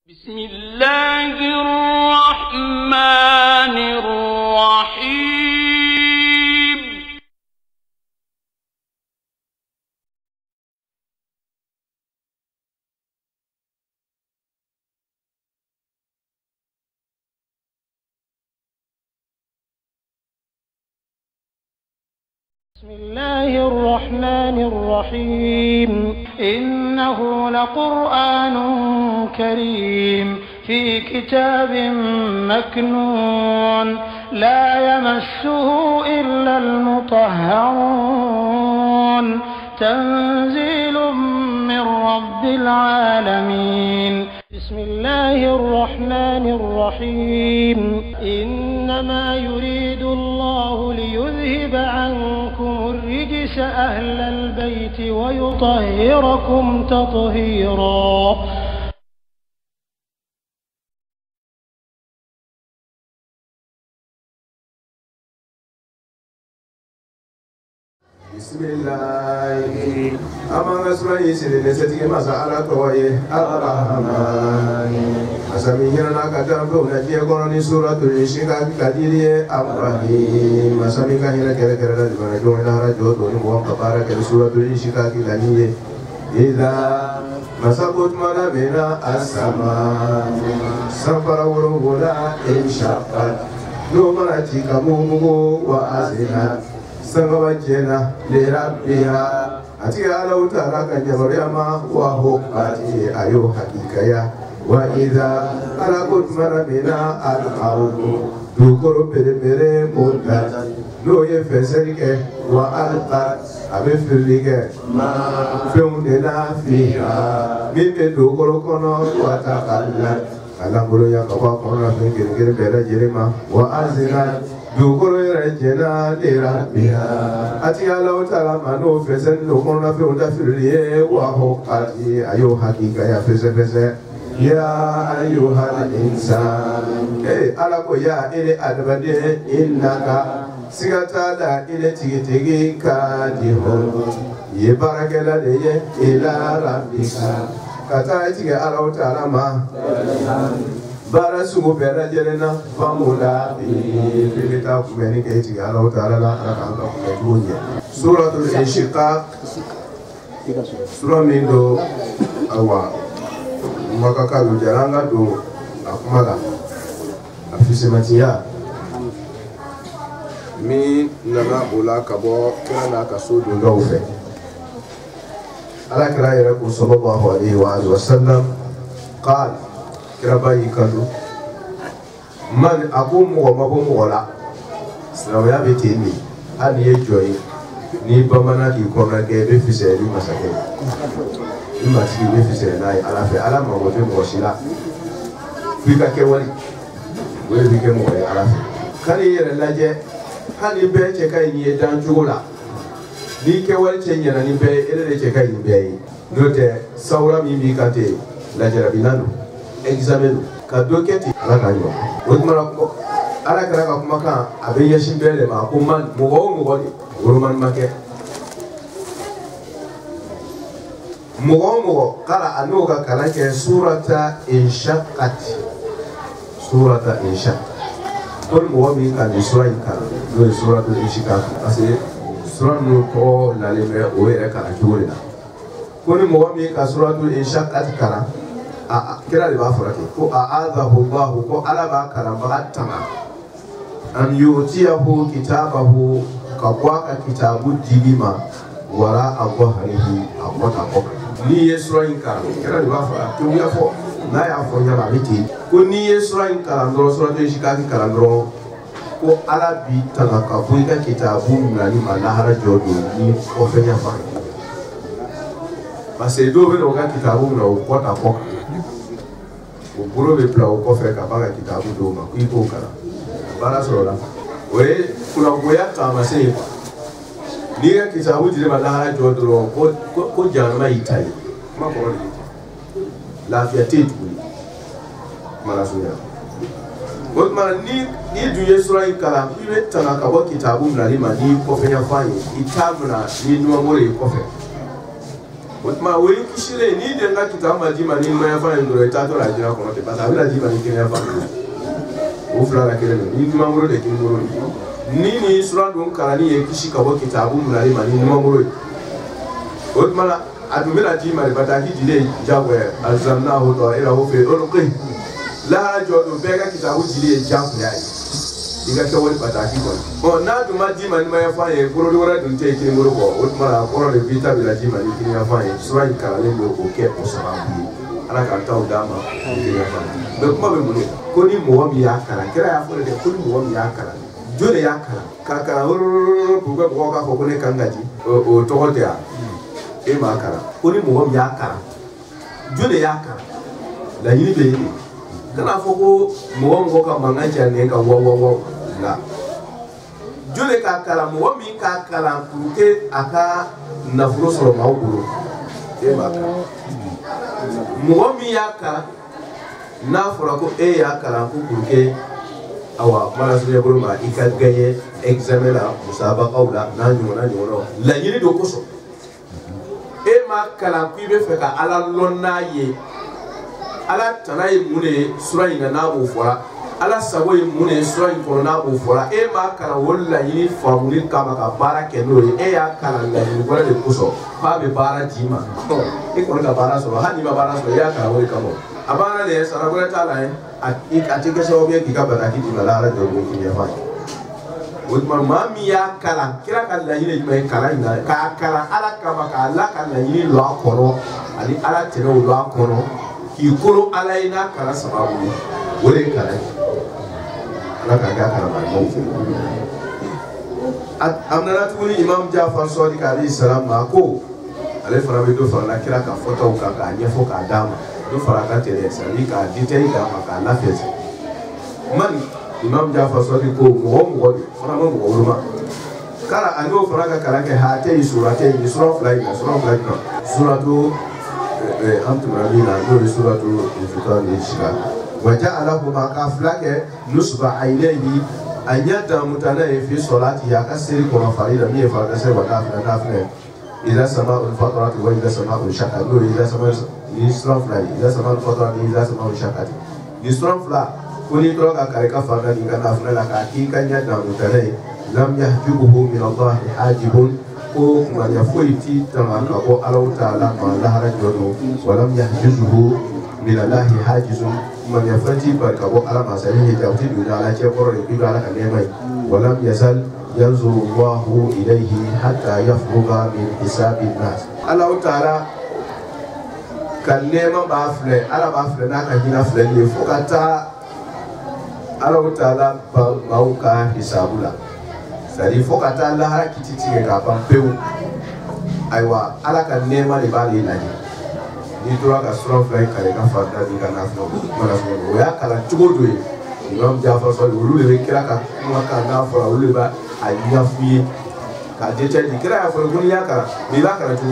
بسم الله الرحمن الرحيم بسم الله الرحمن الرحيم إنه لقرآن كريم في كتاب مكنون لا يمسه إلا المطهرون تنزيل من رب العالمين بسم الله الرحمن الرحيم إنما يريد الله ليذهب عنكم الرجس أهل البيت ويطهركم تطهيرا بسم الله أما نسمع يسير نسيتي ما سأل تويه الرحمن أسمعنا كتاب نجيء قرآن سورة الإنشقاق كديري أبراهيم أسمعنا هنا كذا كذا لمن جونا رجوت ونبوم كبارك سورة الإنشقاق كديري إذا مسكت منا بنا السماء سفر ورغلا انشقت نومرتي كمومو وأزنت سموجنا لربها أتي على وتراك جبريما وهو أتي أيو حقيقة وإذا على قد مرمنا الأرض دوكر بربري مدت لو يفسرك وألقت أبفرك ما فيوندنا فيها من دوكر كنا وتقلت alambolo ya kawa kono fingir bela jirima wa azina dukoro rejena lirabiha ati ala utala mano fesen do kono fe unda firiye wa hokati ayo hakika ya fese ya ayyuhal insan ala ko ya ile adabade innaka sigata da ile tigitigi ka dihon ye barakela de ye ila rabbika kata tige ala utala ma bara sugu bera jelena famula filita kumeni ke tige ala utala la aka kumeni suratul inshiqaq sura mindo awa maka kalu jaranga do akumala afisematiya mi nana ola kabo kana ka so do lawfe على كراي رب صلى الله عليه وآله وسلم قال كرباي كادو من أقوم ومبوم ولا سلام بيتيني أن يجوي ni bamana ki kona ke be fiseli masake ima ti be fiseli nai ala fe ala ma wote mo shila fika ke wali we bi ke mo ala fe kali yere laje hani be che kai ni dan jugula ni ke wal cenya ni be ere ce kai ni be note saura mi bi kate la jarabinano examen ka doketi ala kanyo wotmara ko ala kara ka kuma kan abe yashin bele ma ko man mugo ni roman make mugo kala anoga kala ke surata inshaqqat kon mo mi kan sura kan do suratul inshiqaq ase suranu ko lalime o yɛrɛ kana cogo de la ko ni mɔgɔ min ka suratul inshaqqat kalan kira de b'a fɔra ten ko a'adhahu Allahu ko ala b'a kalanbaga tanga an yu'tiyahu kitabahu ka bɔ a ka kitabu dili ma wara a dhahrihi a kɔta kɔ n'i ye sura in kalan kira de b'a fɔra to y'a fɔ n'a y'a fɔ ɲɛna a bɛ ten ko n'i ye sura in kalan dɔrɔn suratul inshiqaq kalan dɔrɔn ko ala bi tanga ka bɔ i ka kitabu nani ma lahara jɔ don ni kɔfɛ ɲafa parce que dɔw bɛ na o ka kitabu na o kɔta kɔ o bolo bɛ bila o kɔfɛ ka ban ka kitabu dɔw ma ko i k'o kalan baara sɔrɔ la o ye kunnafoniya taamasen ye n'i ka kitabu dili ma lahara jɔ dɔrɔn ko jahanama y'i ta ye kuma kɔrɔ de ye lafiya tɛ yen tuguni kuma la surunya. O tuma ni dun ye sura in kalan i bɛ tanga ka bɔ kitabu nali ma ni kɔfɛɲafan ye i t'a mina ni numankolo ye kɔfɛ ma we kishile ni de nga kitamba jima ni ma fa ndoro etato la jira ko te pasa la jima ni kene fa o fla la kene ni mangoro de kimoro ni sura don karani e kishi ka bo kitabu mulali mani mangoro o mala adumela jima le bataki dile jabwe alzamna ho to ila ho fe o ko la jodo bega kitabu dile jabu yayi iga ke woni bataki ko o na duma jima ni ma fa e ko do wara dun te kini ngoro ko o mala ko le vita bila jima ni kini fa e sura ni kala le ko ke o sababu ala ka taw dama kini fa do kuma be mulo ko ni mo wami ya kala kira ya fo de ko ni mo wami ya kala jole ya kala ka bu ko ka ko ne kangaji o to hote ya e ma kala ko ni mo wami ya kala jole ya kala la yini be ni kana fo ko mo wami ko ka manganja ne ka wo la jole ka kala mo mi ka kala puke aka na fulo soro ma oguro e ma ka mo mi ya kala na fura ko e ya kala ku puke awa mala so ya buru ma ika gaye examen la musabaqa wala na nyono la yini do koso e ma kala ku be fe ka ala lonna ye ala tanaye mune sura ina na bo fura ala sabo yi mune sura yi kono na bo fora e ma kala wala yi famuli kama ka bara keno e ya kala la yi wala de kuso fa be bara jima e kono ka bara so ha ni ma bara so ya kala wala kamo abana le sara wala ta la e atike so be ki ka bara ki ma la ra do ki ya fa o ma mi ya kala kira kala yi le me kala ina ka kala ala kama ka ala kala yi lo akono ali ala tere lo akono ki kono ala ina kala sababu wala kala laka ga karama mawfu amna tuli imam Jafar Sadiq alayhi salam ma ko ale fara be do fara la kira ka foto ka ka nyefo ka dama do fara ka tele sali ka detail ka ka la fete man imam Jafar Sadiq ko mo fara mo ma kala ando fara ka kala ke hate surate ni sura fly suratu antum rabina do suratu al-fitan al-shira وجعلهما كافلك نصب عينيه أن يدى متناهي في صلاته كسر كما فريدا مية فرقسة وكافلة إذا سماء الفطرة وإذا سماء الشقة إذا سماء يسرف لا إذا سماء الفطرة إذا سماء الشقة يسرف لا كل يترك كاريكا فرقا إذا نافنا لك أكيكا يدى متناهي لم يحجبه من الله حاجب ko man yafuiti tamaka ko Allah ta'ala ma lahara jono walam yahjuzuhu min Allah hajizun man yafati barka ko ala masalihi tawti duna ala ce ko re bidu ala kane mai walam yazal yanzuru Allah ilayhi hatta yafruga min hisabi nas Allah ta'ala kan neman ba fle ala ba fle na kan gina fle ne fukata Allah ta'ala ba mauka hisabula sari fokata lahara kititi ga pampeu aiwa ala kan nema le bali lani ni tora ka sura fly kare ka fada di kana flo mala flo ya kala chugodo imam Jafar so ulu le kira ka maka na fora ulu ba anya fuye ka dete di kira ya fora gun ya kara ni la kara tu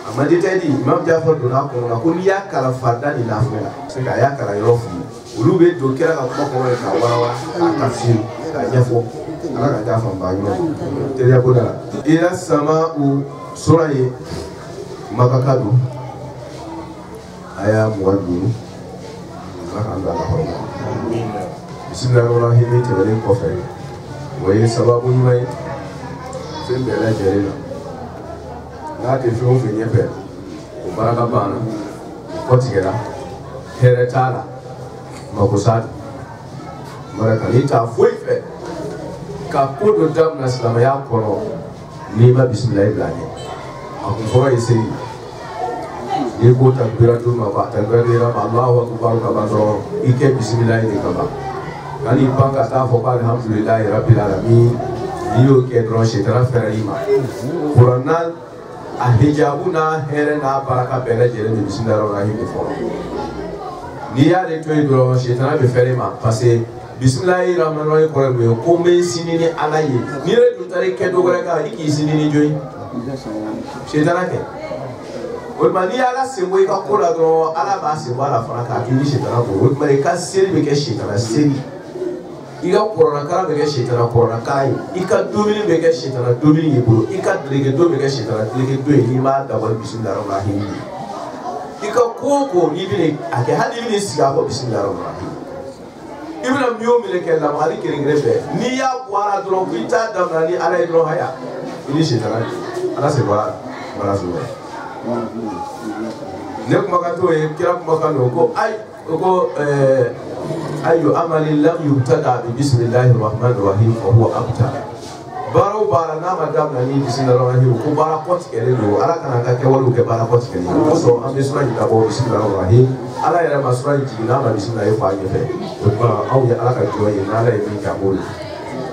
amma dete di imam Jafar do na ko na kun ya kala fada ni na fela se ka ya kara yofu ulu be do kira ka ko ka wara atafsir nyafo ala ka jafa mbanyo tere aboda ila sama'u surayi makakadu aya muwadu maka anda la hoya bismillahirrahmanirrahim tere ko fe waye sababu mai sembe la jerena na te fi on fe nyefe ko baraka bana ko tigera here tala makusat baraka nita foi fe ka kodo dam na salama ya kono ni ba bismillah ibrahim akun foro ise ni ko takbiratul ma ba takbira ma Allahu akbar ka ba do ike bismillah ni ka ba kani panga ta fo ka alhamdulillah rabbil alamin niyo ke dron shetara ferima qur'an ahijabuna here na baraka bele jere ni bismillahir rahmanir rahim ni ya le to dron shetara be ferima parce que bismillahirrahmanirrahim ko re ko me sinini alaye ni re dun tare ke do gore ka iki sinini joyi shetana ke o mani ala se moy ka ko la do ala ba se wala fara ka ki shetana ko o mari ka seri be ke shetana seri Ika corona kara bege shitana corona kai. Ika domini bege shitana domini yebulu. Ika delege do bege shitana delege do ni ma dawal bismillahirrahmanirrahim. Ika koko ni bine ake hadi bine siga ko bismillahirrahmanirrahim. Ibra miyo mileke la mari keringrefe. Ni ya gwara dron kuita damna ni ala dron haya. Ini shitana. Ala se gwara suwe. Ne kuma ka to e kira kuma ka no ko ay ko ayu amalin lam yubtada bi bismillahir rahmanir rahim fa huwa abtar baro bara na madam na ni bismillahir rahim ko bara pot kere do ala kana ka ke walu ke bara pot kere ko so am bismillah ta bo bismillahir rahim ala ya masra ji na ma bismillah fa ye fe ko ba au ya ala ka jo ye na la ye ka bol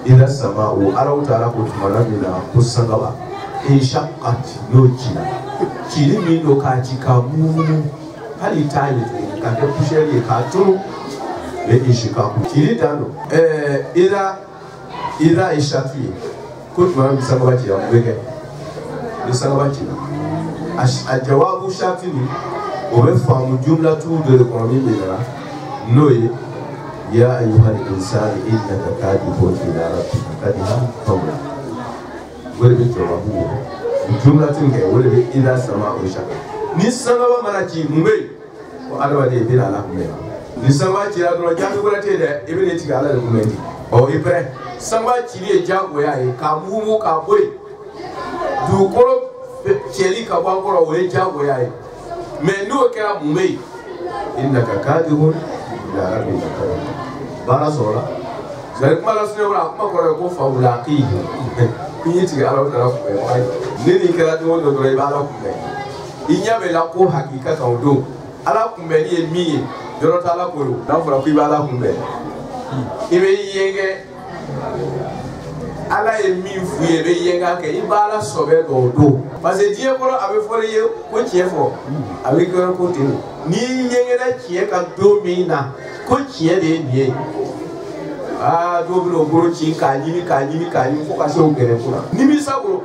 ila sama'u ala ta'ala ko tumana bila kusangaba in shaqqat noji kiri mi do ka ji ka mu hali tayi ka ke pusheri ka turu le ishikaku kiri dano ila ishati ko tumana bisangaba ya mbege bisangaba ajawabu shati ni obefamu jumla tu de l'économie bela noye ya ayyuhal insani innaka kadibun ila rabbika kadihan tawla wala bi jawabu jumla tinge wala bi ila sama'u shaka ni sanaba malaki mumbe ko alwa de bila la mumbe ni sanaba ci la do jami wala te de ibne ti ala de mumbe o ipre sanaba ci ni jago ya e ka mumu ka boy du koro cheli ka bangoro we jago ya e me no kera mumbe innaka kadibun ila rabbika bara sola zai kuma la sune wala kuma ko fawula ki ni ti ala da ko ai ni kera do do ba la ko inya be la ko hakika kan do ala ko be ni mi joro ta la ko na fura ko ba la ko be ibe yenge ala e mi fuye be yenga ke ibala sobe do parce que die ko abe fore ye ko tiefo abe ko tin ni yenge da tie ka do mi na ko tie de nie do blo bro chi ka ni ko ka se o gere ko ni mi sabro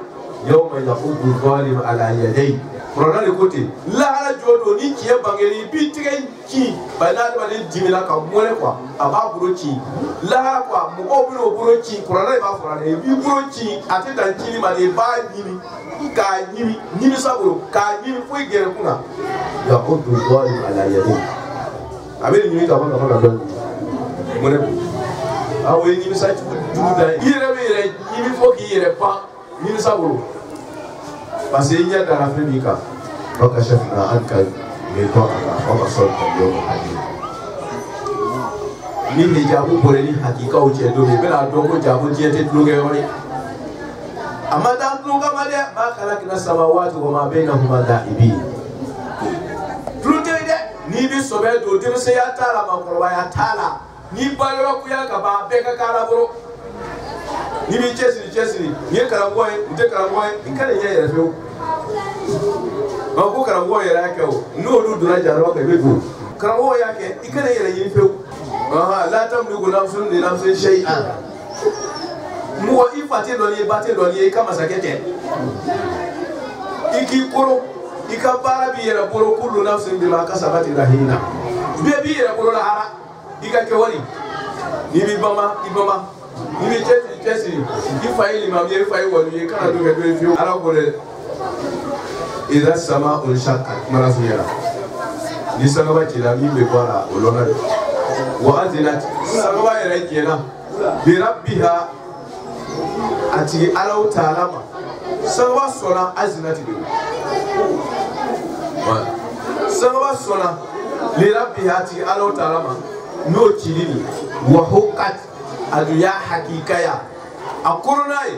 yawma yaqudu zalim ala yadai corona le côté la ala jodo ni tie bangeri bi tige chi bana ba le dimila ka mole kwa aba bro chi la kwa mo ko bro chi corona ba fora le bi bro chi ate dan chi ni ma le ba ni mi sabro ka ni fo gere kuna yaqudu zalim ala yadai abe ni ta ba do mole awo ni mi sa ti du da ire ni mi fo ki ire pa ni sabro parce que il y a dans la famille ka wakashafna anka aka wa solta yo hadi ni ne jabu bore ni hakika o che do be bela do ko jabu je te do ge woni amada do ga made ma khalaqna samawati wa ma bainahuma da'ibi trute de ni bi sobe do de se ya tala ma ko ya tala ni balwa ku ya ka ba be ka kala boro ni bi chesiri ni karamboy ute karamboy ikale ye refu ba ko karamboy ya ke o no du dura jaro ka be du karamboy ya ke ikale ye yin fe aha la tamliku nafsun li nafsin shay'an mu wa ifati do ni bate do ni kama sakete iki koro ikabara bi yera boro kullu nafsin bima kasabat rahina bi yera boro la hara ikake woni ni bi bama ibama ni chesi ifaili mamye ifai wonu ye kana do ke do ala ko le idha sama'un shaqqat marasiyara ni sanaba kila mi be kwara olona wa azinat sanaba yara kena bi rabbiha ati ala ta'ala sanaba sona azinat bi wa sanaba sona li rabbiha ati ala ta'ala no kilini wa huqqat adu ya hakikaya akurunai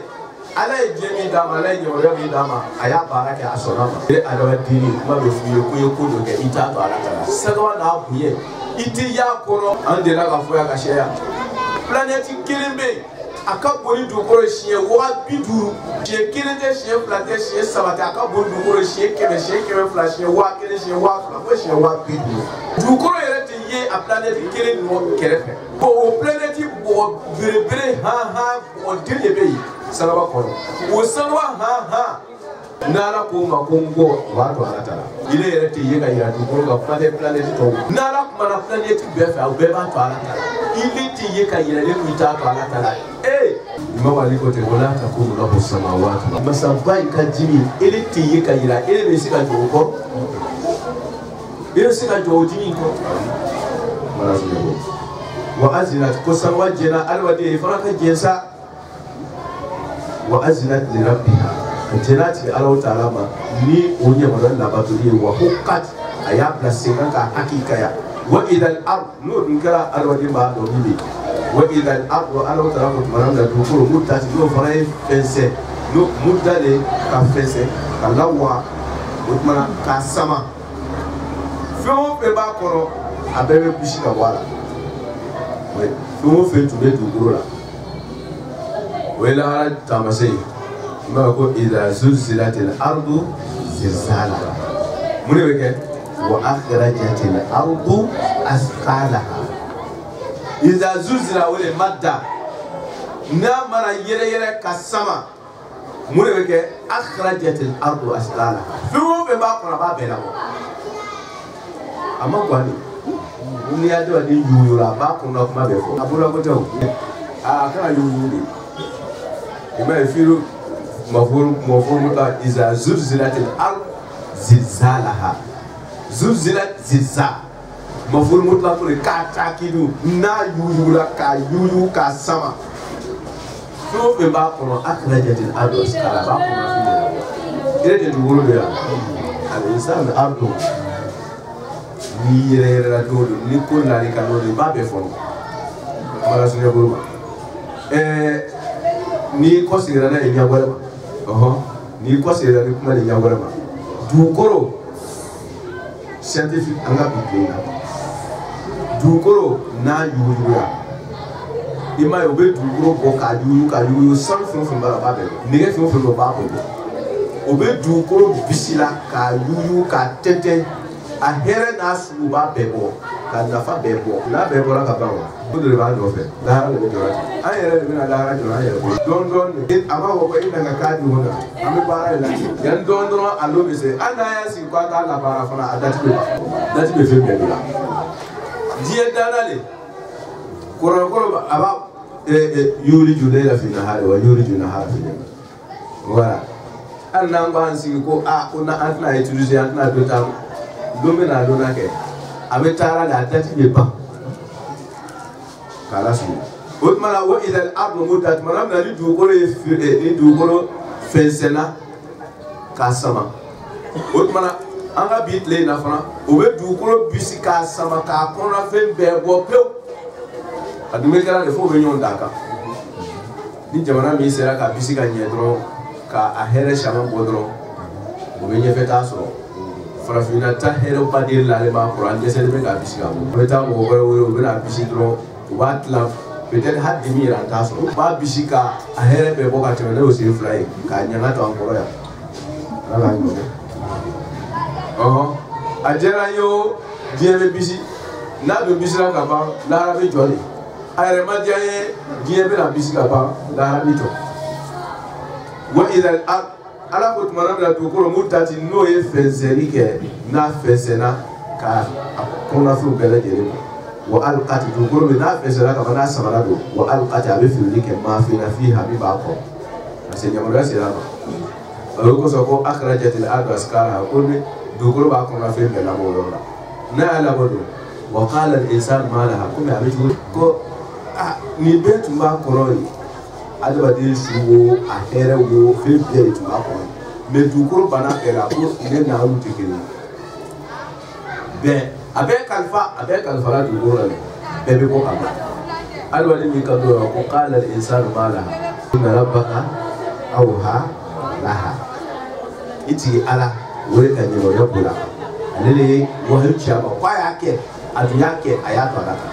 ala jemi dama la nyoyo mi dama aya baraka asonama e adawa dini ma be fuye ko do ke ita to ala tala sagawa na buye iti ya kono ande la ka fuya ka sheya planeti kilimbe aka boni du ko shiye wa biduru je kilinde shiye planete shiye sabata aka boni du ko shiye kebe flash shiye wa kele shiye wa ko shiye wa biduru du ko yere te ye a planeti kilim no kerefe o planeti bo bere ha o dilebe sanawa kono o sanawa ha nara ko ma kongo wato alatala ile yere te ye ga ira du ko ga planeti to nara kuma na planeti be fa o be ba to alatala iliti ye ka yira le kuita to ala tala mawali ko te wala ta ko la ko samawati masabai ka jimi iliti ye ka yira ile be sika to ko ile sika to jimi ko mara so wa azinat ko samwajena alwadi faraka jensa wa azinat li rabbiha jenati ala ta'ala ma ni onye madan la batuli wa hukat aya plasika ka hakika ya wa idal ard no dukara alwadi ma do bibi wa idal ard wa ala ta'ala ko maram da dukuru mutati no farai fense no mutale ka fense kalawa mutmana ka sama fo be ba koro abebe bishika wala we fo fe tu be dukuru la wela tamasei ma ko idha zulzilatil ardu zilzalaha mune weke wa akhrajatil ardu asqalaha idha zulzila wala madda na mara yere kasama mune weke akhrajatil ardu asqalaha fu be ba ko ba be la ama kwani ni ado adi yura ba ko na kuma be fo abura ko taw kana yuri ima efiru mafuru ta iza zulzilatil ard zilzalaha zulzilat zilza mafuru mutla ko ka takidu na yuyura ka yuyu ka sama so be ba ko akhrajatil ard asqala ba ko fi ire de wuro ya al insan ardu ni yere do ni ko la ni ka no ba be fo mara sunye burma ni kosira na nyagwala ni kosira ni kuma ni nyagwala ma dukoro scientifique anga biblina dukoro na yuya ima obe dukoro ko ka yuyu san fun ba be ni ke fun ba ko obe dukoro bisila ka yuyu ka tete a here na su ba be bo ka nafa be bo la be bo la ka ba ko de ba do fe la le do ay re mi na la ra do ay don ama ko ko ina ka di wona ami bara la yan don alo be se ana ya si kwa ta la bara fana adati be fe be la die danale koro ba aba yuri julela fi nahari wa yuri junahara fi layl wala anna ngwan si ko ona atna utiliser atna do ta domina do na ke abetara da adati be ba kala su otmala wa idal ardu mudat maram na du ko ni du ko fensena kasama otmala anga bit le na fana o be du ko bisi kasama ka kona fen be bo pe adume kala le fo be nyon daka ni jamana mi sera ka bisi ka nyedro ka ahere shama bodro o be nyefeta so farafina ta hero padir la le ma quran de se be ka bisi ka bo beta mo o be na bisi dro watla peut-être haddi mira taso ba bisika a here be boka tele o se fly ka nyanga to ankoro ya ala ngo ajera yo diebe bisi na do bisira ka ba la ra be jole ayre ma diaye diebe na bisika ba la ra bito wa idha ala ko tumara la to ko mutati no e fezeri ke na fezena ka kona fu bele jere wa alqati dukuru bi nafisira kama na samarado wa alqati abifilike ma fi nafiha bi baqo asenya mara sira ba ko so ko akhrajat al ard askara ko dukuru ba ko na fi be la bodo na ala bodo wa qala al insan ma laha ko ya bitu ko ni betu ba ko roi adaba de suwo a here wo fi be tu ba ko me dukuru bana era ko ile na ru tikini be avec alpha la du gora bebe ko aba alwali mi ka do ko qala al insanu ma laha inna rabbaka awha laha iti ala wore ka nyoro yakula alele wo hircha ba kwa yake adu yake ayato alaka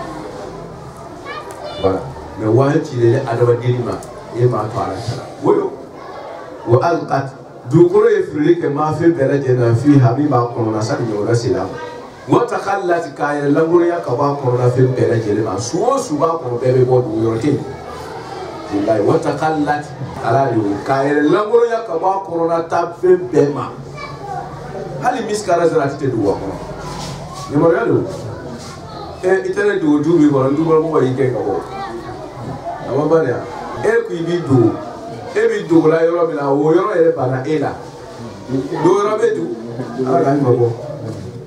wala me wo hirchi le adaba dilima e ma to alaka woyo wa alqat du gora e frike ma fi beraje na fi habiba ko na sa nyoro sila wata khallat kaya languru ya ka ba ko na fil pere jele ma suwo suba ko bebe bo du yortin billahi wata khallat ala yo kaya languru ya ka ba ko na tab fil bema hali miskara zara tete du wa ko ni mo yalo itana do mi ko ndu mo yike ka bo ama bana ku bi do bi do la yoro bi na wo yoro ere bana ela do yoro be do ala ni mabo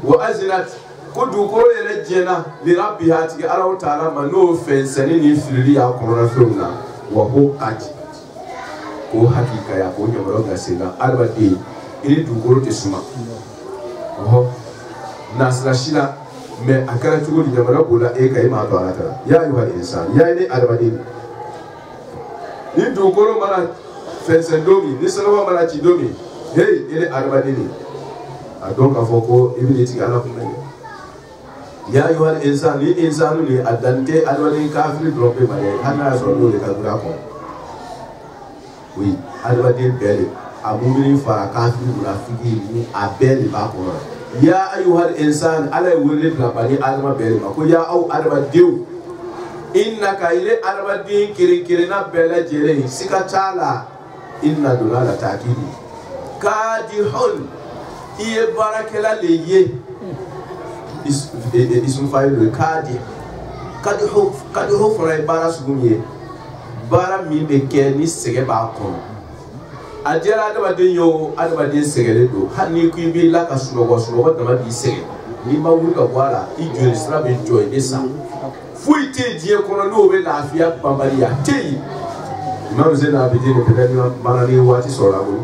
wa azinat ko du ko ere jena li rabbiha ti ala ta'ala mano fensani ni fili ya ko na funa wa ho aji ko hakika ya ko nyoro ga sina albadi ili du ko te suma ho nasra shila me akara tugo di jamara bola e kai ma to alata ya ayuha insan ya ni albadi ni du ko mara fensendomi ni salawa mara ci domi hey ile albadi ni donc afoko ibni ti ala kuma ya ayuha insan ni insanu ni adante albadi kafir drope mare hana so do le ka dura ko oui albadi bele amumini fara kafir munafiki ni abele ba ko ya ayuha insan ala wuri la bani alma bele ma ko ya au albadi innaka ile albadi kirikirina bele jere sika tala inna dulala takidi kadihun iye barakela leye isum faylo kadihu fara bara sugumye bara mi be ke ni sege ba ko ajera adaba de yo adaba de segele do hani ku bi la ka sunogo dama di sege ni ma wuri ka wala i jori sra be joy de sa fuite die kono no be lafiya bambariya tei imam zena abidine peut-être banani wati sora go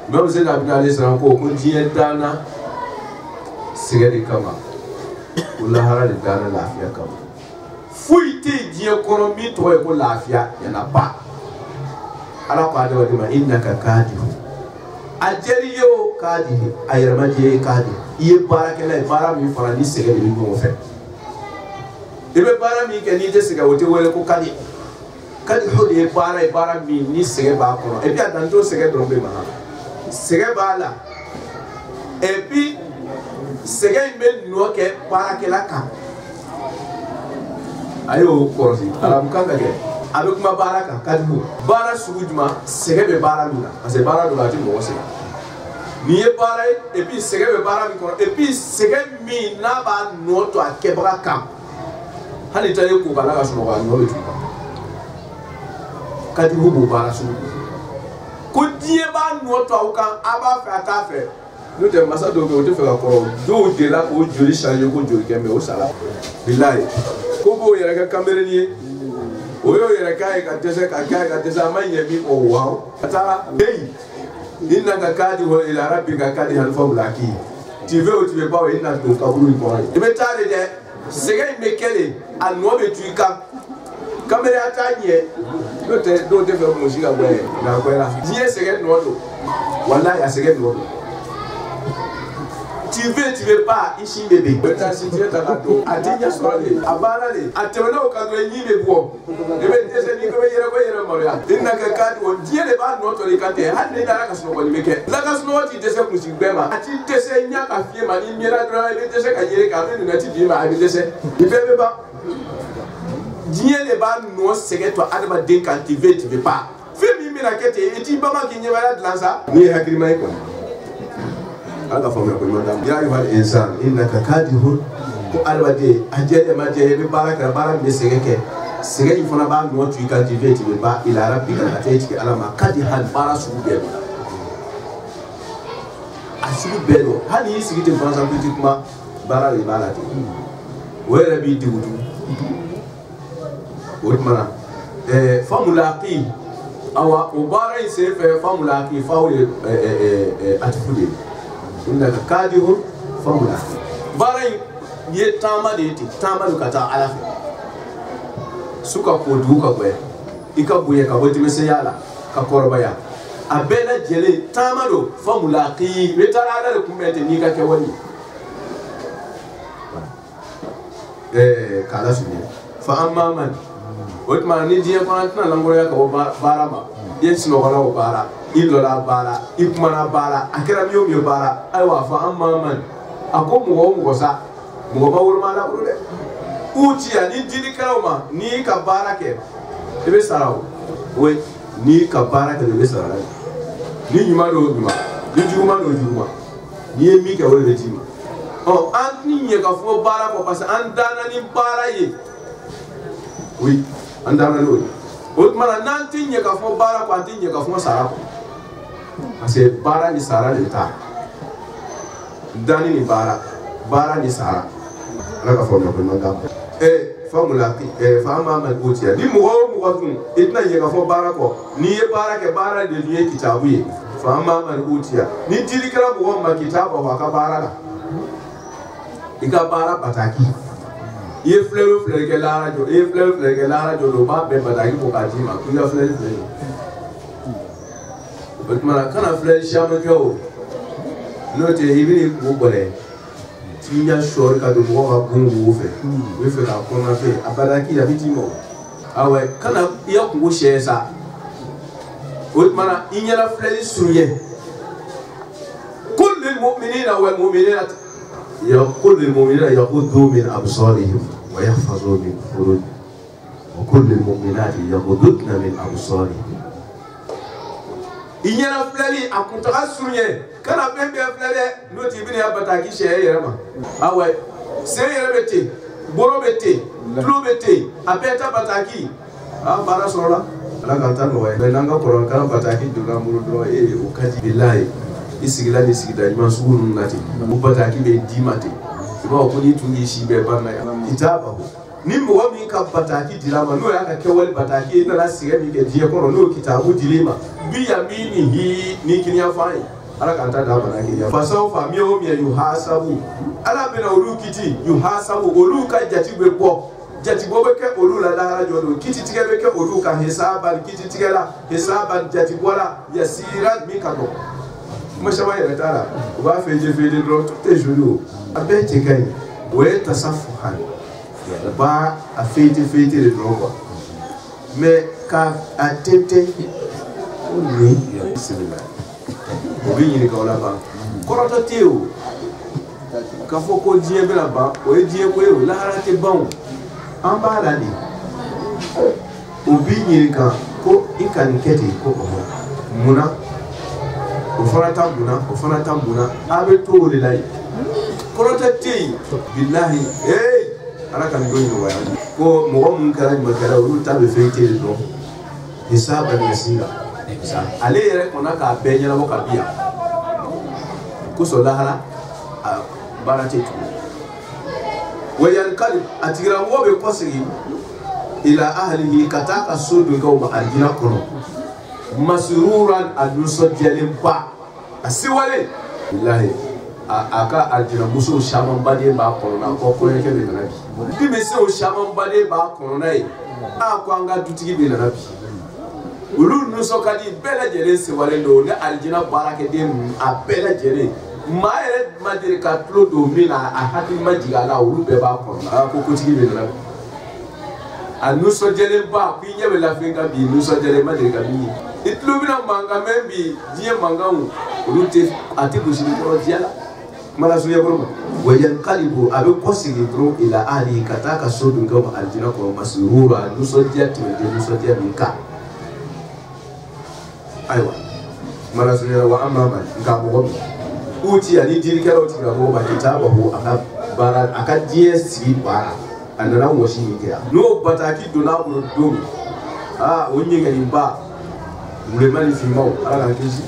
imam zena abidine sara ko die dana segele kama kula harale dana lafiya kama fuite die kono mi to e ko lafiya yana ba ala ko ade wadima innaka kadihu ajeriyo kadihi ayiramaje kadi iye barakela bara mi fara ni segele ni mo fe ibe bara mi ke ni je sega wote wele ko kadi hodi bara mi ni sege ba ko e bi adanto sege drombe ma sege bala e bi sege me no ke barakela ka ayo korsi ala mukanga ke avec ma baraka kadibu bara sugujuma sege be bara luna parce que bara do lati mo sege ni e bara et puis sege be bara mi ko et puis sege mi na ba no to akebra kam hani tane ko bala ga suno ga no betu kadibu bo bara sugu ko die ba no to awukan aba fa ta fe no te masa do be o te fe ga ko do de la ko joli changer ko joli kembe o sala billahi ko bo yere ga kamere ni oyo yere kai ka tesa manye bi o wow ata hey innaka kadihu ila rabbika kadihan famlaki tu veux ou tu veux pas inna to kaburu ko e be tare de sege mekele anwo be tuika kamera atanye do te fe mo shiga gbe na kwela die sege no do wallahi a sege no do tu veux pas ici bébé beta si tu es ta do atinya sorale abana le atewona o kadro nyibe bo ebe tese ni ko yere moria innaka kadihu die le ba no to le kate hande dara ka so ko meke la ka so ti tese ku si gbema ati tese nya ka fie ma ni miera dra ebe tese ka yere ka ni na ti di ma ebe tese ibe ba die le ba no sege to adama den kan tu veux pas fi mi mi na kete eti ba ma ki nyeba la dlansa ni hakiri mai ko aga fo me ko madam ya ayuha insan innaka kadihun ko albade ajede ma je be baraka mi sege ke sege ifona ba no tu ka divete be ba ila rabbika atati alama kadihan bara su be asibu belo hani sigite fransa politiquement bara le balati wera bi diwudu wotmana famulaqi awa ubara ise fe famulaqi fawle atfude inda kadihu famula barai ye tama de ti tama lu kata ala suka ko duka gbe ika buye ka boti mese yala ka korba ya abela jele tama do famula qi betara ala ku mete ni ka ke wani kala sunni fa amma man wotma ni die ko antna langoro ya ko barama yes no wala bara ilola bara ikmana bara akira miyo bara aiwa fa amma man akomo ngosa mo ba wurma la buru de uti ya ni dini kauma ni ka bara ke ebe sarao we ni ka bara ke ebe sarao ni nyuma do nyuma ni juma do juma ni emi ke wole tima oh anti ye ka fo bara ko parce andana ni bara ye oui andana lo o mara nanti ye ka fo bara ko anti ye ka fo sara ko parce que bara ni sara de ta dani ni bara ni sara ala ka fo no ko manga formula fama ma gotia di mo tun itna ye ka fo bara ko ni ye bara ke bara de ni kitabu ye fama ma gotia ni dili kala mo ma kitabu wa ka bara la ika bara pataki ye fleur ke la radio e fleur ke la radio do ba be pataki ko ka ji ma ku ya fleur but mara kana fleur shama ke o no te hibini ko bole tinya shor ka do mo ka bungu fe we fe ka kona fe abadaki ya bitimo awe kana ya ku shesa o mana inyala fleur suye kullu mu'minina wal mu'minat يقول للمؤمنين يغضوا من أبصارهم ويحفظوا من فروجهم وكل المؤمنات يغضضن من أبصارهم إن ينا فلالي أكون تغسرني كان أبين بيا فلالي نوتي بني أبتاكي شيء يرما أوي سيئر بيتي بورو بيتي تلو بيتي أبيتا بتاكي بارا سولا أنا كنتان نوي بينانغا كوران كان بتاكي دولا مرودو وكاجي بالله isigila ni sigida ima sugunu nati ubata kibe dimate iba okuni tungi shibe barna ya kitaba ni mo mi ka bataki dilama no ya ka kewel bataki na la sige mi ke die kono no kitabu dilima bi yamini hi ni kinya fai ala kanta da bana ki ya fasaw fa mi o mi yuhasabu ala bena olu kiti yuhasabu olu ka jati be bo jati bo be ke olu la dara jodo kiti tige be ke olu ka hisaban kiti tige la hisaban jati bola yasirat mi ka do mashaba ya tara ba feje dro tout est joli abete kai we tasafuhan ba a feje de dro quoi mais ka atete ni bismillah obi ni ka wala ba korota teo ka foko die bela ba o die ko e la harate bon an ba la ni obi ni ka ko ikanikete ko muna o fana tambuna abe to le lay korota tey billahi ala kan do ni waya ko mo mun kala ni makara o tabe feite do hisaba ni singa ale yere kona ka be nyala mo ka biya ko so lahara barate tu wayan kalib atigira mo be kosigi ila ahlihi kataka sudu ko ma aljina kono masururan aduso jelimpa asiwale billahi aka aljina muso shaman bade ba korona ko ko yake be nabi bi me se o shaman bade ba korona yi ko anga dutigi be nabi ulu nuso kadi bela jere se wale do ne aljina barake de a bela jere ma ere madire ka tlo do mina a hati majiga la ulu be ba korona ko ko tigi be nabi anuso jelimpa ku nyebe la finga bi nuso jere madire ka bi itlubina manga membi die mangamu rute ati bushiri ko diala mala suya burma wayan qalibu abe kosigi dro ila ali kataka sodu ngam aljina ko masrura nusodia timede nusodia minka aywa mala suya wa amma man ngamo uti ali diri kero ti ngamo ba kitabahu aka bara aka die si bara andana woshi ngiya no bataki dona buru dum onye ngani ba mulemani fimao ala kisi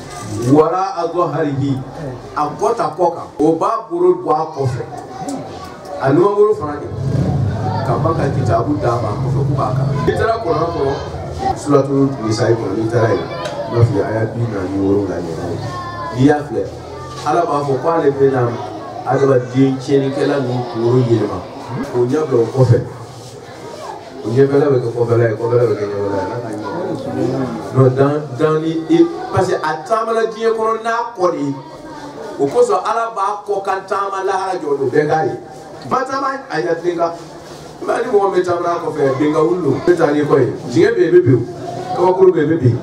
wara agoharihi akota koka oba buru bwa kofe anu buru farani kabaka kitabu dama kofe kubaka itara kona ko suratul nisa ko itara na fi aya bi na ni woro la ni ya fle ala ba fo kwale be na adaba din cheni kala ni woro yema o nyablo kofe o nyabla be ko bela ko bela be nyabla na no dans les parce que atama die kono na kodi o ko so ala ba ko kantama la hara jodo be gari batama ayatinga mali mo metama ko fe benga wulu betani ko yi jinge bebe ko ko bebe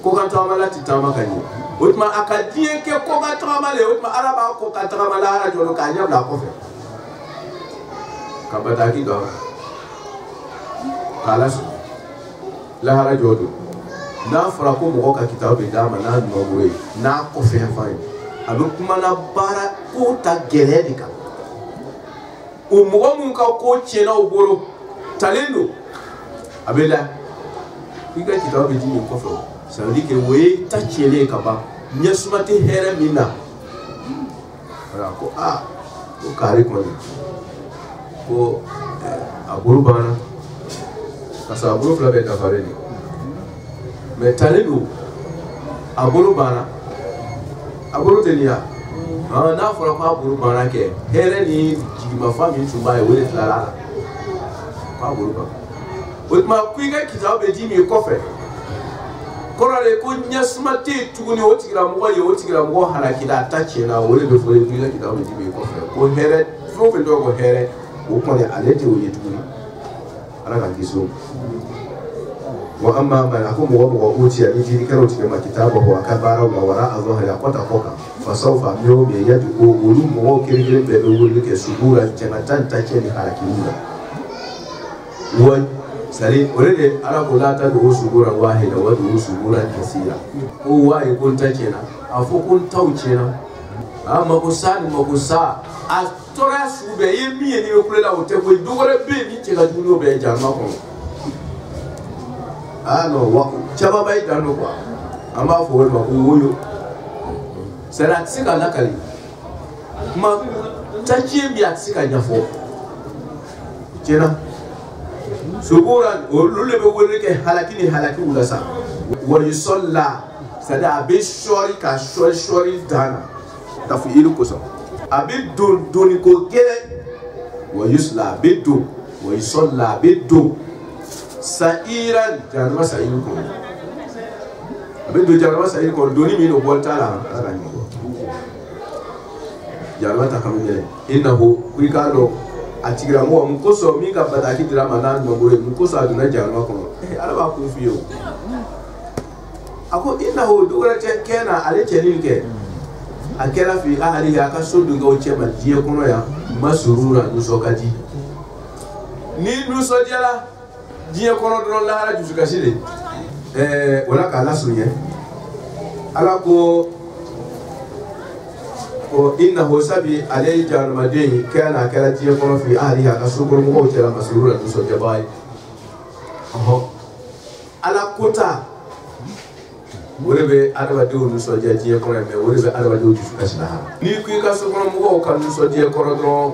ko kantama la titama kani otma akadie ke ko kantama le otma ala ba ko kantama la hara jodo kanya bla ko fe kabata ki do kalas la hara jodo na fara ko mo ka kitabu be dama na no we na ko fe fa abe kuma na bara ko ta gɛlɛya de kan o mɔgɔ mun ka ko tiɲɛna o bolo talen don a bɛ la i ka kitabu bɛ di nin kɔfɛ ça veut dire que o ye ta tiɲɛlen ye ka ban ɲɛsuma tɛ hɛrɛ min na voilà ko ko kaari kɔni ko a bolo banna parce que a bolo fila bɛɛ dafalen de mais talen don a bolo banna a bolo tɛ nin ya n'a fɔra ko a bolo banna kɛ hɛrɛ ni jigimafɛn min tun b'a ye o de tilara a la k'a bolo banna o tuma ko i ka kitabu bɛ di min kɔfɛ kɔrɔ de ko ɲɛsuma tɛ yen tuguni o tigilamɔgɔ ye o tigilamɔgɔ halakila a ta tiɲɛna o de bɛ fɔ ko i ka kitabu bɛ di min kɔfɛ ko hɛrɛ fɛn o fɛn tɔgɔ ko hɛrɛ o kɔni ale tɛ o ye tuguni ala ka kisi o wa amma man ako mɔgɔ utiya ni jiri kɛra o tigɛ ma kitabahu a ka baaraw la wara a zɔhari a kɔta kɔ kan fasawfa mɛw bɛ yadu ko olu mɔgɔw kelen-kelen bɛɛ bɛ wuli kɛ subura jɛnatan ta cɛ ni halakilu la wa sari o de ala ko la ta dogo subura wahida wa dogo subura kasira ko waye ko ta cɛna a fɔ ko taw cɛna a mako sa ni mako sa a tora sugu bɛɛ i ye min ye n'i bɛ kulela o tɛ koyi dɔ wɛrɛ bɛ yen ni cɛ ka jugu n'o bɛɛ ye janma kɔnɔ non wa caman b'a dan don quoi an b'a fɔ o de ma ko wolo c'est à dire a tɛ se ka lakali kuma ta tiɲɛ bi a tɛ se ka ɲɛfɔ tiɲɛna subura olu de bɛ wele kɛ halaki ni halakiw la sa wa yusalla c'est à dire a bɛ sɔɔri ka sɔɔri dan na tafsiri kosɔn a bɛ don doni ko gɛlɛn wa yusla a bɛ don wa yusalla a bɛ don sa'iran janama sa'iru ko abe do janama sa'iru ko doni min o bolta la ala ni ko janama ta kamu ne innahu kuikado atigira mo mu koso mi ka bata ki drama na no gore mu koso aduna janama ko ala ba ku fiyo ako innahu dogara te kena ale chenin ke akela fi ahli ya ka so dunga o chema die kono ya masurura nuso kati ni nuso diala diɲɛ kɔnɔ dɔrɔn lahara dusukasi de wala k'a lasurunya ala ko innahu sabi ale ye jahannamaden kɛra a kɛra diɲɛ kɔnɔ fi ahlihi a ka sokɔnɔmɔgɔw cɛla masurura nisɔndiyaba ye ala kota o de bɛ adamadenw nisɔndiya diɲɛ kɔnɔ mɛ o de bɛ adamadenw dusukasi lahara n'i ko i ka sokɔnɔmɔgɔw ka nisɔndiya kɔrɔ dɔrɔn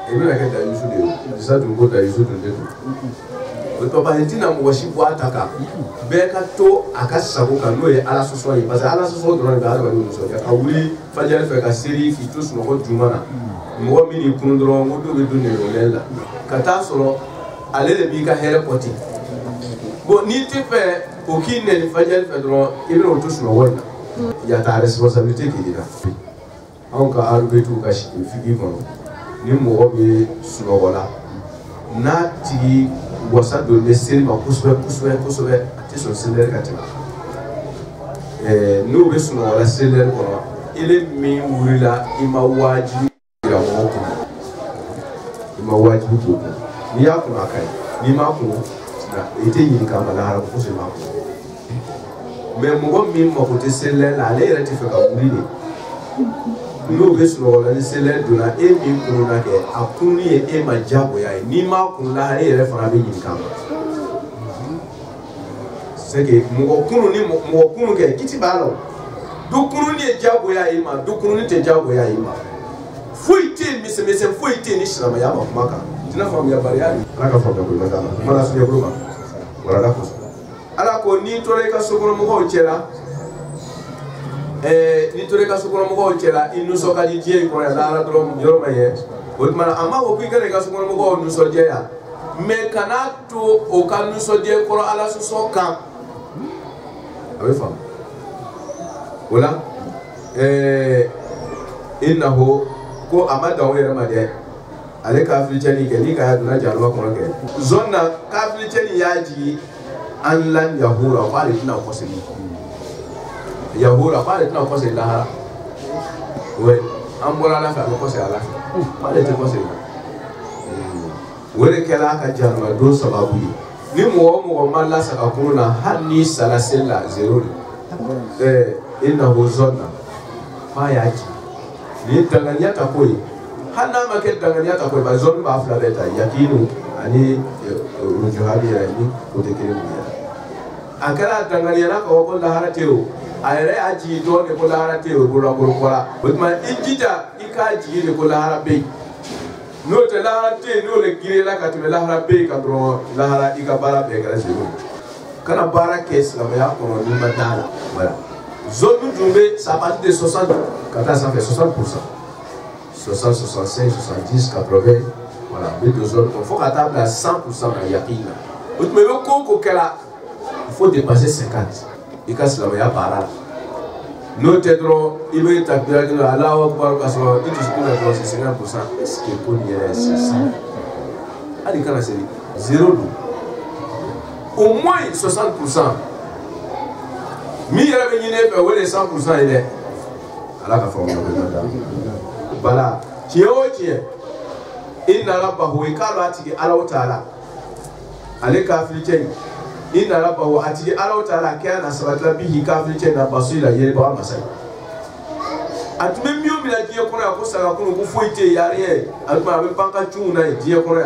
i bɛna kɛ dayusu de ye disa dun ko dayusu dun de don o papa ni tina mɔgɔ si bɔ a ta kan bɛɛ ka to a ka sago kan n'o ye ala sɔsɔ ye parce que ala sɔsɔ dɔrɔn de bɛ adamadenw nisɔndiya ka wuli fajiri fɛ ka seli k'i to sunɔgɔ juma na mɔgɔ min y'i kun dɔrɔn ko dɔw bɛ don nɛgɛwɛlɛ la ka taa sɔrɔ ale de b'i ka hɛrɛ kɔti bon n'i tɛ fɛ o k'i nɛni fajiri fɛ dɔrɔn i bɛna o to sunɔgɔ in na yata responsabilité k'i la anw ka arubetiw ka figi kɔnɔ ni mɔgɔ bɛ sunɔgɔ la n'a tigi wasa don bɛ seli ma kosɛbɛ a tɛ sɔn selɛri ka tɛmɛ n'o bɛ sunɔgɔ la selɛri kɔnɔ ele min wulila i ma wajibi jira mɔgɔw kun i ma wajibi k'o kun n'i y'a kun a ka ɲi n'i m'a kun i tɛ ɲininka a ma lahara ko fosi m'a kun mais mɔgɔ min mako tɛ selɛri la ale yɛrɛ tɛ fɛ ka wuli de n'o bɛ sunɔgɔ la ni selɛri donna e min kunna kɛ a kunni ye e ma diyagoya ye n'i m'a kun lahara e yɛrɛ fana bɛ ɲininka a ma c'est que mɔgɔ kunun kɛ kiti b'a la o do kunun ye diyagoya ye ma do kunun tɛ diyagoya ye ma foyi tɛ yen misɛnmisɛn foyi tɛ yen ni silamɛya ma kuma kan tɛna faamuyabaliya ye ala ka faamuya bolo ka kuma la suɲɛ bolo ma wala la kosɔn ala ko n'i tora i ka sokɔnɔmɔgɔw cɛla n'i tora i ka sokɔnɔmɔgɔw cɛla i nisɔn ka di diɲɛ in kɔnɔ yan lahara dɔrɔn yɔrɔ ma ɲɛ o tuma na a m'a fɔ k'i kana i ka sokɔnɔmɔgɔw nisɔndiya yan mais kana to o ka nisɔndiya kɔrɔ ala sɔsɔ kan a bɛ faamu o la innahu ko a ma dan o yɛrɛ ma dɛ ale kafiricɛni kɛ n'i ka ya donna jahanama kɔnɔ kɛ zɔnna kafiricɛni y'a jigi an lan yahura ko ale tɛna kɔsegin yahura ko ale tɛna kɔsegin lahara ouais an bɔra ala fɛ a bɛ kɔsegin ala fɛ ko ale tɛ kɔsegin o de kɛra a ka jahanama don sababu ye ni mɔgɔ o mɔgɔ ma lasaga kunun na hali n'i sara seli la zéro de innahu zɔnna fa ya ji ni tanganya ta koyi hana ma ke tanganya ta koyi ba zon ba fla beta yakinu ani rujuhali ya ni ko te kire mu akala tanganya na ko la harateo ayre aji do ne ko la harateo ko la ko la butma injita ikaji ne ko la harabe no te la harate no le gire la ka te la harabe ka dro la hara ikabara be ka selu kana bara kes la ya ko ni madala voilà zone Djoumbé ça part de 60 quand ça fait 60%. 60, 65, 70, 80, voilà, mais deux zones. Il faut qu'à table à 100% dans Yakina. Mais le coco qu'elle a, il faut dépasser 50. Et quand c'est la meilleure parole. Nous t'aiderons, il va être appelé à la haute part parce que il te trouve à 50%. Est-ce qu'il faut dire c'est ça? Allez, quand c'est 0, au moins 60%. Mais il y a les 100%, il est à la formation. Voilà, tu es inna rabbahu ikalu atigi ala ta'ala ale kafirchen inna rabbahu atigi ala ta'ala kana sabata bihi kafirchen na basira yele ba masai atme miyo bila diye kono ko sanga ko foite yare atma be banka chuna diye kono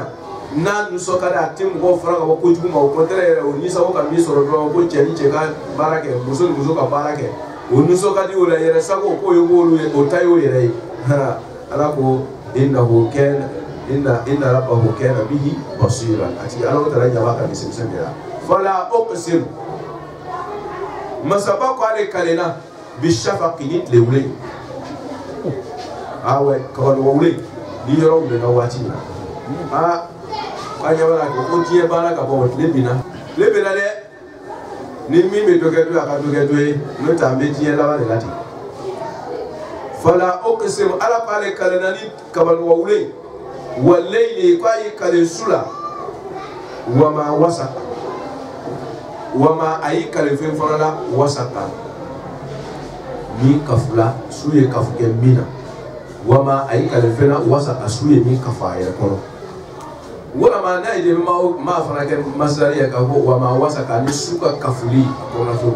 na nusoka da tim go franga ko juma ko tere o ni sawo ka mi soro do ko cheni cheka barake muso ka barake o nusoka di wala yere sago ko yogolu o tayo yere alako innahu kana inna rabbahu kana bihi basira ati Allah ta'ala jabaka bisimsembera fala uqsim masabaqu ale kalena bishafaqi lewle awe ko wole di yoro be na wati a kanya wala ko tie bana ka bo lebina le ni mi me dogedo aka dogedo no tambe tie la wala lati fala uqsim ala pale kalenani kabal wawle wallayli qayi kale sula wama wasaka wama ayi kale fen farala wasaka ni kafula suye kafuke mina wama ayi kale fena wasaka suye ni kafaya kono wala ma na ide ma fara ke masdari ya ka wama wasaka ni suka kafuli kono fu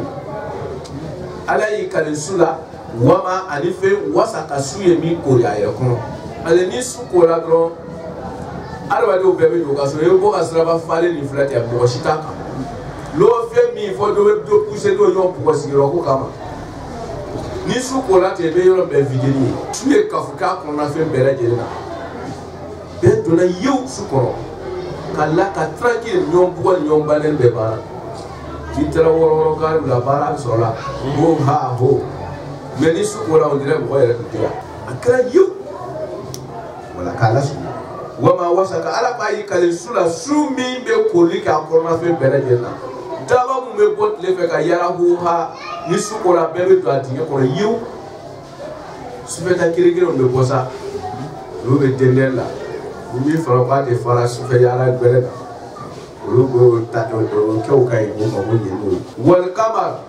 ala yi kale sula wama anife wasaka suye mi kori ayɛ kono ale ni su kora dɔrɔn adamadenw bɛɛ bɛ jɔ ka sɔrɔ i bɔ ka siraba falen ni fila tɛ mɔgɔ si t'a kan l'o fɛn min fɔ dɔ bɛ dɔ poussé dɔ ɲɔgɔn bugɔ sigiyɔrɔ ko kama ni su kora ten i bɛ yɔrɔ bɛɛ vidé ni ye su ye kafu k'a kɔnɔna fɛn bɛɛ lajɛlen na bɛɛ donna yewu su kɔrɔ ka la ka tranquille ɲɔgɔn bugɔ ni ɲɔgɔn bannen bɛɛ baara n'i taara wɔɔrɔ kari la baara bɛ sɔrɔ la ho ha ho. Mais ni su kora on dirait mɔgɔ yɛrɛ tun tɛ yan a kɛra yewu wala k'a lasu wama wasaka ala b'a yi kale su la su min bɛ kori k'a kɔnɔna fɛn bɛɛ lajɛlen na daba mun bɛ bɔ tile fɛ ka yala ho ha ni su kora bɛɛ bɛ don a dingɛ kɔnɔ yewu sufɛta kirikiriw bɛ bɔ sa olu bɛ dendɛn la ni min fana b'a de fara sufɛ yala gbɛrɛ kan olu b'o ta o kɛw ka ɲi o ma ko ɲɛ n'o ye wali kama.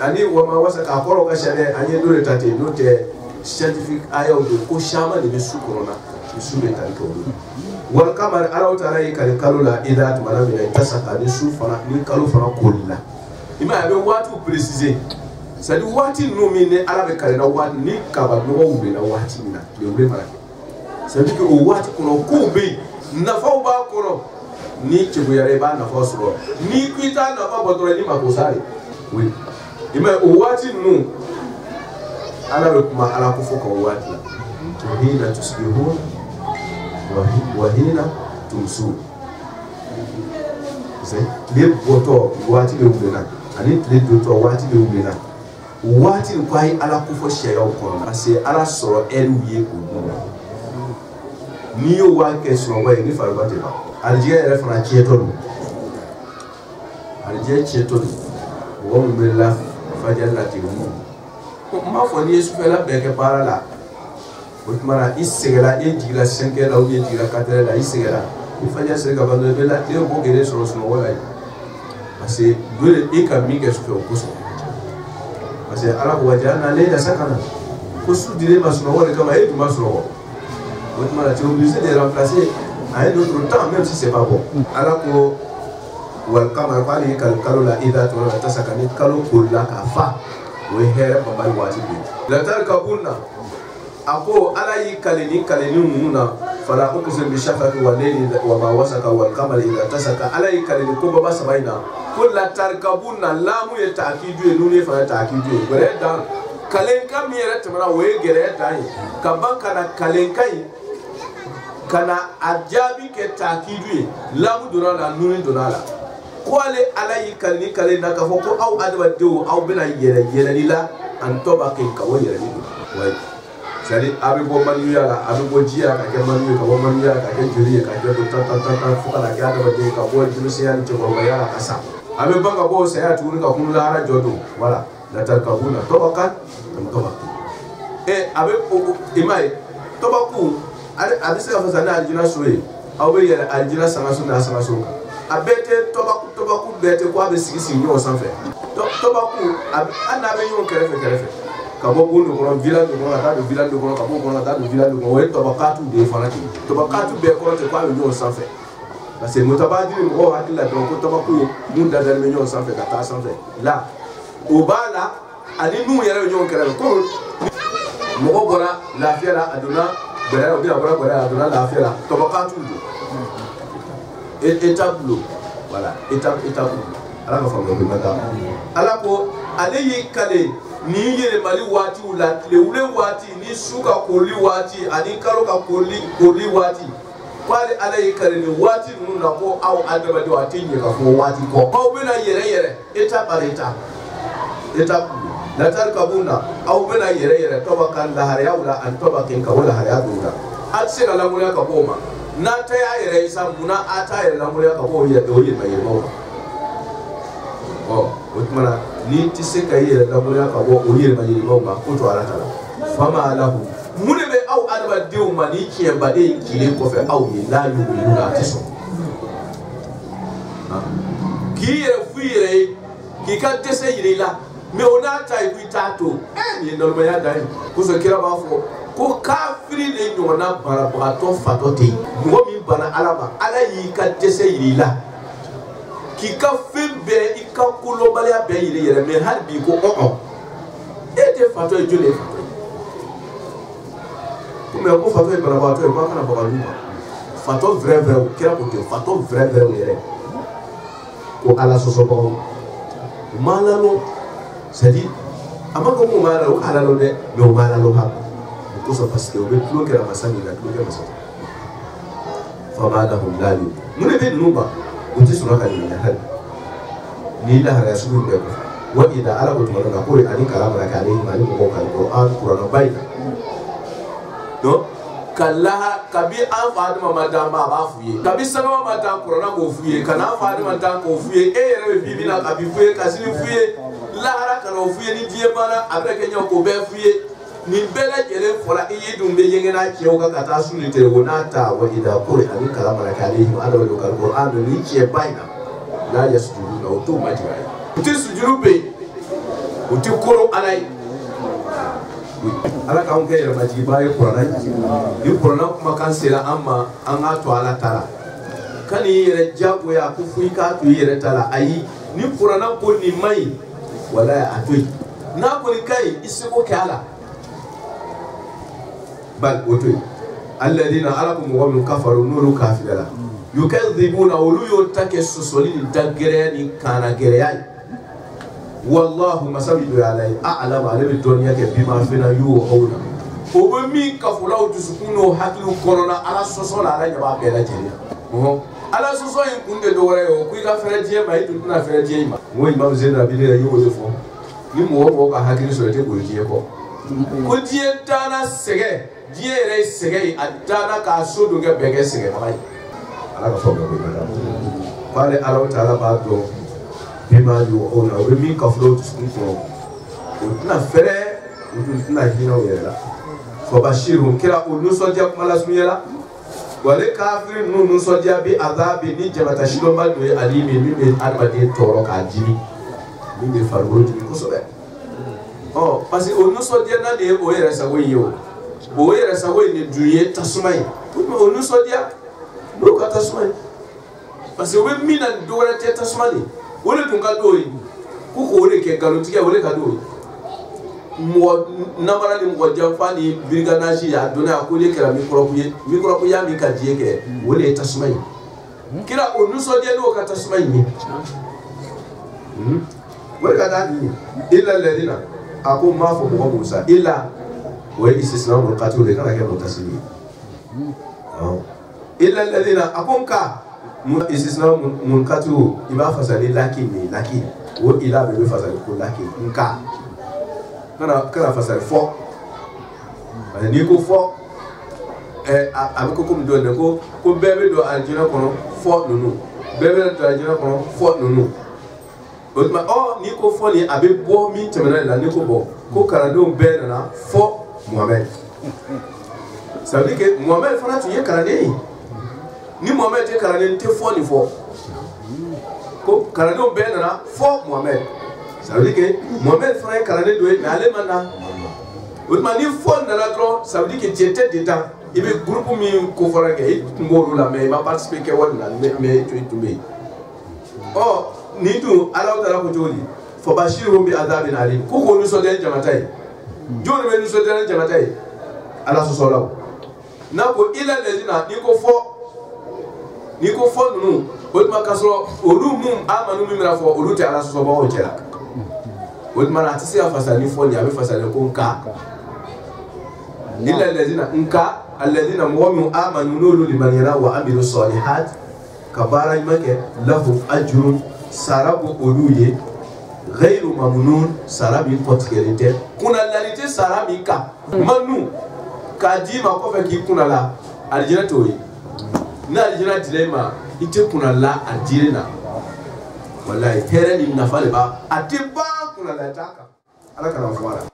Ani wama wasa ka kɔrɔ ka sariya an ye dɔ de ta ten n'o tɛ scientifique ayaw de ko caman de bɛ su kɔnɔna ni su bɛ tali kɛ olu wali kama Ala ta'ala ye kale kalo la ida tumana min na i tasa ka ni su fana ni kalo fana koli la i ma ye a bɛ waatiw préciser c'est à dire waati ninnu min ni Ala bɛ kale na waati ni kaba nɔgɔ wulila waati min na tile wuli mana c'est à dire que o waati kɔnɔ kow bɛ yen nafaw b'a kɔnɔ ni cɛbuyara i b'a nafa sɔrɔ ni ko i t'a nafa bɔ dɔrɔn i mako sa de oui. Mais au wati nous ala le kuma ala ko foko wati hina tusbihun wa hina tumsu c'est les boto wati le ubena ani les boto wati le ubena wati ko ay ala ko fo sheya ko parce ala soro elu ye ko ni yo wa ke so wa ni faru bate ba aljiya re fana tieto aljiya tieto wo me la fajal la timu ma fo ni su fela be ke para la o tmara isegala e jira 5 la o ye jira 4 la isegala i fajal se ga bando be la de ko gere so so wala parce que dole e ka mi ke su ko so parce que ala ko wajana le da sakana ko su dire ma so wala kama e ma so o tmara tu es obligé de remplacer à un autre temps même si c'est pas bon ala ko wal kama kwani kal kalola ida to ta sakani kalo kulla ka fa we here ba mai wati bi la tarkabunna ako ala yi kaleni nuna fala uqsim bi shafaqi wal layli wa ma wasaka wal qamari idha tasaka ala yi kaleni ko baba sabaina ko la tarkabunna lamu ya ta'kidu nune fa ta'kidu bare dan kalenka mi yere tamara we gere dai kaban kana kalenkai kana ajabi ke ta'kidu lamu durala nune durala ko ale ala yi kaleni kalena ka fo ko au adaba dewo au bina yere lila an toba ke ka wo yere ni wai sari abi bo manuya la abi bo jia ka ke manuya ka bo manuya ka ke juri ka ke ta fuka la ka da de ka bo juru se yan to ko ya ka sa abi banga bo se ya turu ka kun la ra jodo wala la tarkabuna tobakan toba abi imai tobaku abi se ka fa sana aljina soye abi ya aljina sama sunna sama so abete tobaku bete ko abi sigisi nyo sanfe tobaku abi anabe nyo kerefe kabo bundu kono village kono ta do village kono kabo kono ta do village kono we to bakatu de fanati to bakatu be kono te kwa nyo sanfe parce que mutabadiri mo hakila do ko to baku munda dal me nyo sanfe ka ta sanfe la ubala ani nu yere nyo kere ko mo ko bora la fiera aduna bera o bi bora aduna la fiera to bakatu do étape lo voilà étape ala ka famo be mata ala ko aleyi kale ni yele mali wati ula le ule wati ni suka koli wati ani kalo ka koli wati kwale ala yikare ni wati nuna ko au adaba de wati ni ka ko wati ko au bena yere eta pareta eta la tarkabuna au bena yere toba kan la hariya ula an toba kin ka wala hariya dura at se la mulya ka boma na ta ya yere isa muna ata yere la mulya ka bo yere do yere mai mawa utmana ni tise ka yere la mulya ka bo o yere mai mawa ko to ala tala fama lahu mune be au adaba de o mani ki ba de kile ko fe au ye la yu yu na tiso ki yere fuire ki ka tese yere la me ona ta ibu tato ni normal ya dai ko so kira ba fo ko kafiri le nyona bara to fato te mo mi bana alama ala yi ka tese yere la ki ka fembe i ka kulo balia be yere me har bi ko ete fato e jole mais ko fato e barabato e kana babaluba fato vrai kira ko fato vrai yere ko ala soso ko malalo c'est-à-dire amako mo malalo ala lo de me malalo ha ko so parce que o be tulo kera masani la tulo kera masani fa malahum lali mun be nuba o ti sura ka ni hal ni la ha rasul be ko wa ida ala ko to na ko ani kalama la ka ni mali ko ka Qur'an Qur'an bayna no kala kabi an fadima madama ba fuye kabi sama madam Qur'an ko fuye kana fadima madam ko fuye e yere bibi na kabi fuye kasini fuye la hara kana fuye ni die bana avec nyo ko be fuye ni bela jere fola e dum be yengena kiyo ka kata sunu tere wonata wa ida qul ani kalama la kali ala wa Qur'an ni ki bayna la yasjudu na automatically uti sujuru be uti koro alai ala ka unge yere maji baye Qur'an ni Qur'an kuma kan sera amma an ato ala tara kani yere jago ya ku fu ka tu yere tala ayi ni Qur'an ko ni mai wala ya atoi na ko kai isiko kala bal otoi alladina alakum wa min kafaru nuru kafira yukadhibuna uluyu takassusuli dagreni kana gereyai wallahu masabidu alai a'lam alim dunya ke bima fina yuhuna o mi kafula utusukuno hakilu korona ala sosola ala nyaba bela jeni ala soso yin kunde do wore o ku ga fere die mai tu na fere die ma mo imam zena bi le yo fo ni mo ka hakilu so te ko die ko die tana sege die re sege adana ka so do ga bege sege mai ala ka fo ga ko pale ala taala ba do bima yuhuna o mi kafula utusukuno o na fere o na hina o yela fo bashiru kira o no so dia mala sumiyela wale kafir nunu sodia bi azabi ni jabata shiloma do alimi mi armadi toro ka jini mi farwo jini ko sobe parce que onu sodia na de o yere sa we yo o yere sa we ni duye tasumai onu sodia do ka tasumai parce que we mina do wala te tasumali wole dun ka do yi ku ko wole ke galotiya wole ka do mo namara ni mo janfa ni briganaji ya dona ko le kera microbe ya mi ka die ke wole tasmay kira o nuso de no ka tasmay ni wole ka dani illa alladhina aqum ma fa Musa illa wa istisna mun qatul kana ke mutasili illa alladhina aqum ka istisna mun qatul iba fasali lakin wo ila be fasali ko lakin nka kana fasali fo ni ko fo avec ko comme donne ko bébé do aljina kono fo nunu bébé do aljina kono fo nunu otma ni ko fo ni abe bo mi temena la ni ko bo ko karado be na fo Mohamed ça veut dire que Mohamed fana tu ye karade ni Mohamed te karade te fo ni fo ko karado be na fo Mohamed ça veut dire que Mohamed fana karade do mais ale mana otma ni fo na la tro ça veut dire que tu étais dedans il be groupe mi ko fora ke ngoro la mais il va participer ke wala mais tu es tombé ni tu ala tala ko joli fo bashiru bi adabin alim ko ko nuso den jamatai joli be nuso den jamatai ala so solaw na ko ila lezina ni ko fo nunu otma kasro olu mum amanu mimra fo olu te ala so so bawo jela otma na tisi afasa ni fo ni abe fasa ko nka ila lezina nka alladhina mu'minu amanu nuru liman yara wa amilu salihat kabara make lahu ajrun sarabu uluye ghairu mamnun sarabi potkelite kuna lalite sarabi ka manu kadima ko fe ki kuna la aljina toyi na aljina dilema ite kuna la aljina wallahi tere ni nafale ba atiba kuna la taka ala kana fara